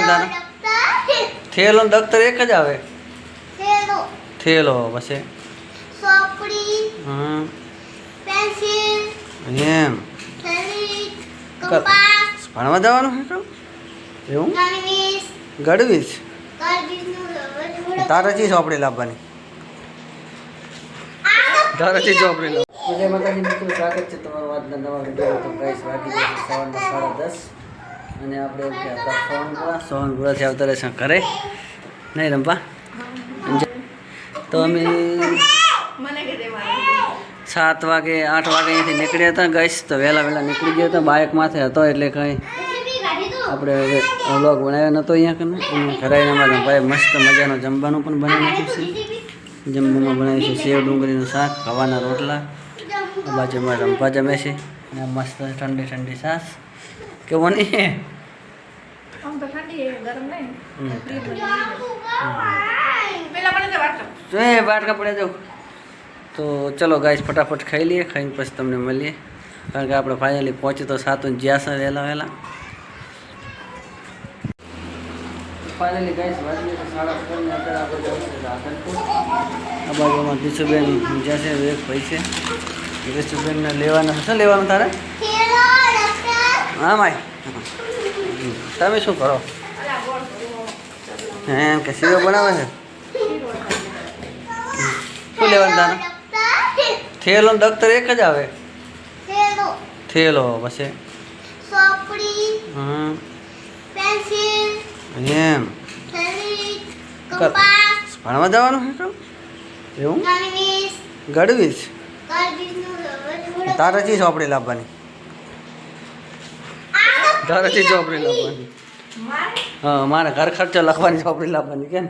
તારા થેલો ને દફતર એક જ આવે થેલો પછી હમ એમ ભણવા જવાનું છે કામ એવું ગળવીશ તારે ચી ચોપડી લાવવાની તારે ચી ચોપડી લાવવાની જય માતાજી મિત્રો સ્વાગત છે તમારું આજના નવા વિડીયો તો ગાઈસ વાગી ગયા છે સવારના 10:30 અને આપણે એમ કે હતા સોહનપુરાથી આવતા રહેશે ઘરે નહીં રમવા તો અમે 7 વાગે 8 વાગે અહીંથી નીકળ્યા હતા ગાઈસ તો વહેલા નીકળી ગયા હતા બાઇક માથે હતો એટલે કંઈ આપણે વ્લોગ બનાવ્યો નહોતો અહીંયા કને ઘરે અમારે ભાઈ મસ્ત મજાનું જમવાનું પણ બનાવી નાખ્યું છે જમવામાં બનાવ્યું છે સેવ ડુંગળીનું શાક હવાના રોટલા બાજુ અમારે રંભા જમે છે અને મસ્ત ઠંડી ઠંડી છાશ કેવો નહીં બાટકા પડે જાઉં તો ચલો ગાઈસ ફટાફટ ખાઈ લઈએ ખાઈને પછી તમને મળીએ કારણ કે આપણે ફાઇનલી પહોંચી તો 7 જ્યાં છે વહેલા ફાઇનલી ગાઈસ વાગી 4:30 ને અત્યારે આપણે જવું છે રાધનપુર આ બાજુમાં દીશુબેન જ્યાં છે એક ભાઈ છે દીશુબેનને લેવાના શું લેવાનું તારે હા માય તમે શું કરો એમ કે શીરો બનાવે છે શું લેવાનું તારે થેલો ને દફતર એક જ આવે થેલો પછી હમ એમ ભણવા જવાનું છે કામ એવું ગળવીશ તારે ચી ચોપડી લાવવાની તારે ચી ચોપડી લાવવાની હા મારે ઘર ખર્ચો લખવાની ચોપડી લાવવાની કેમ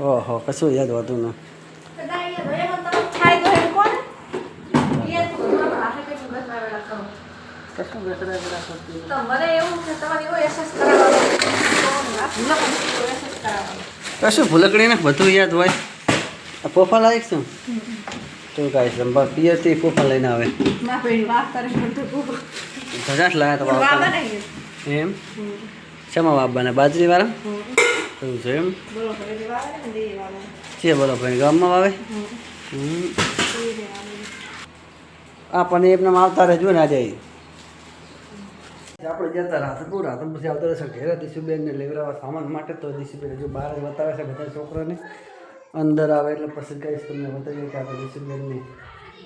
ઓહો કશું યાદ હોતું ને કશું ભૂલકડી ને બધું યાદ હોય પોફા લાયક શું તો કાંઈ સંભાળ પિયરથી પોફા લઈને આવે ધજાટ લાયા તો એમ શેમાં વાપવાના બાજરી વાળા એવું છે એમ છે બોલો ભાઈ ગામમાં વાવે આ પણ એમને આવતા રહેજો ને આજે આપણે જતા રાધનપુર પછી આવતા રહેશે ઘેરે દીશુબેનને લેવડાવવા સામાન માટે તો દીશુબેન હજુ બહાર જ બતાવે છે બધા છોકરાને અંદર આવે એટલે પછી કહીશ તમને બતાવીએ કે આપણે દીશુબેનને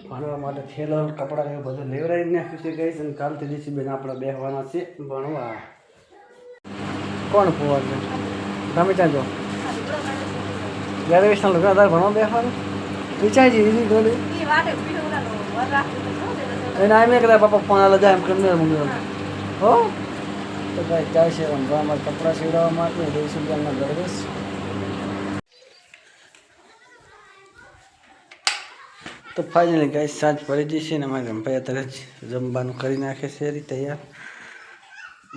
ભણવા માટે થેલો કપડાં એવું બધું લેવડાવી નાખ્યું છે કહીશ અને કાલથી દીશુબેન આપણે બેસવાના છે ભણવા કોણ પોવા છે તમે ત્યાં જો ગ્રેજ્યુએશન લોકો તારે ભણવા બેસવાનું વિચારજી એની ગોળી એને આમ કદાચ પાપા ફોન આલે જાય એમ કરીને મૂકી હો તો ભાઈ જાય છે રમવામાં કપડાં સીવડાવવા માટે દીશુબેનના દરવેશ તો ફાઇનલી ગાય સાંજ પડી જશે ને અમારે રંભાઈ અત્યારે જ જમવાનું કરી નાખે છે તૈયાર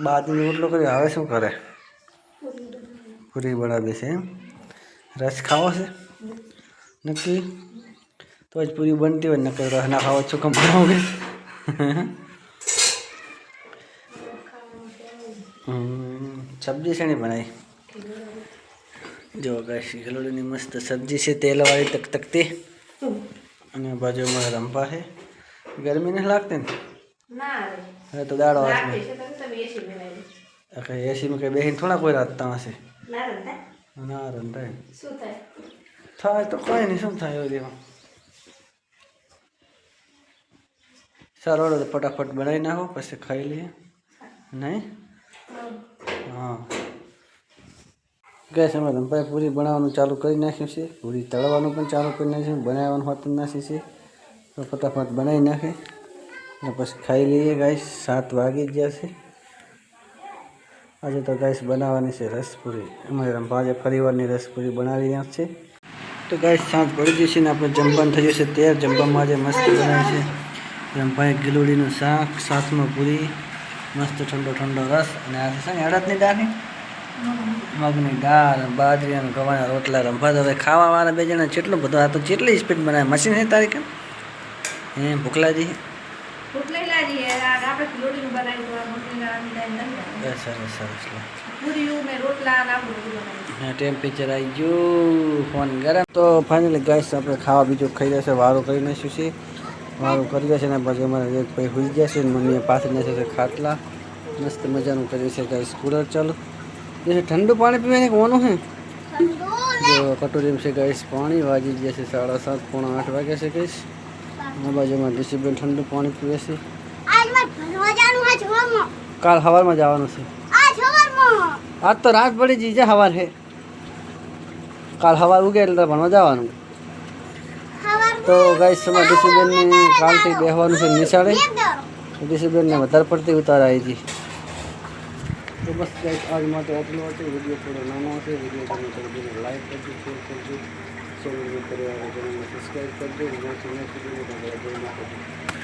બાદની રોટલો કરી હવે શું કરે પૂરી બનાવી છે એમ રસ ખાવો છે નક્કી તો જ પૂરી બનતી હોય નક્કી રસ ના ખાવો શું કમ બનાવો સબ્જી છે નહીં બનાવી જો ગાય ગલોડીની મસ્ત સબ્જી છે તેલવાળી તકતકતી અને બાજુમાં રંભા છે ગરમી નથી લાગતી ને હવે તો દાડો એસીમાં કંઈ બેસીને થોડા કોઈ રાતતા હશે ના રંધાય થાય તો કોઈ નહીં શું થાય એવું દેવા સારો તો ફટાફટ બનાવી નાખો પછી ખાઈ લઈએ નહીં હા ગેસ અમે રંભાઈ પૂરી બનાવવાનું ચાલુ કરી નાખ્યું છે પૂરી તળવાનું પણ ચાલુ કરી નાખ્યું બનાવવાનું હોતું નાખી છે તો ફટાફટ બનાવી નાખે અને પછી ખાઈ લઈએ ગાઈસ 7 વાગી જ જશે આજે તો ગાઈસ બનાવવાની છે રસપૂરી અમારે રંભા આજે ફરીવારની રસપૂરી બનાવી રહ્યા છે તો ગાઈસ સાંજ પડી જશે ને આપણે જમવાનું થઈ જશે ત્યારે જમવામાં આજે મસ્ત બનાવી છે રંભાઈ ગિલોડીનું શાક સાથમાં પૂરી મસ્ત ઠંડો રસ અને આ છે ને અડદની દાળની મગની દાળ બાજરી અને ગવાના રોટલા રંભા તો હવે ખાવાવાળા બે જણા જેટલું બધું આ તો જેટલી સ્પીડ બનાવે મશીન છે તારી કેમ ભૂખલાજી બનાવીએ આપણે લોડીનું બનાવી તો મમ્મીના ટાઈમ નથી સરસ સરસ પૂરીયું ને રોટલા ને આવું બધું બનાવી હા ટેમ્પરેચર આવી ગયું ફોન ગરમ તો ફાઇનલી ગાઈસ આપણે ખાવા બીજું ખાઈ જશે વારું કરી નાખ્યું છે વારું કરી જશે ને પછી અમારે એક ભાઈ હોઈ જશે ને મમ્મીએ પાથરી નાખ્યું છે ખાટલા મસ્ત મજાનું કર્યું છે ગાઈસ કુલર ચાલુ જે ઠંડુ પાણી પીવાને કોનું છે જો કટોરીમાં છે ગાઈસ પાણી વાગી ગયા છે 7:30 પોણા 8 વાગ્યા છે ગાઈસ આ બાજુમાં ડિસિપ્લિન ઠંડુ પાણી પીવે છે કાલ સવારમાં જવાનું છે આજ તો રાત પડી જઈ છે સવાર છે કાલ સવાર ઉગે એટલે ભણવા જવાનું તો ગાઈસ સમય ડિસિપ્લિનને કાલથી બેસવાનું છે નિશાળે ડિસિપ્લિનને વધારે પડતી ઉતાર આવી હતી તો બસ ગાઈસ આજ માટે આટલું હતું વિડીયો થોડો નાનો હશે વિડીયો તમે કરી લાઈક કરજો શેર કરજો ચેનલને સબસ્ક્રાઈબ કરજો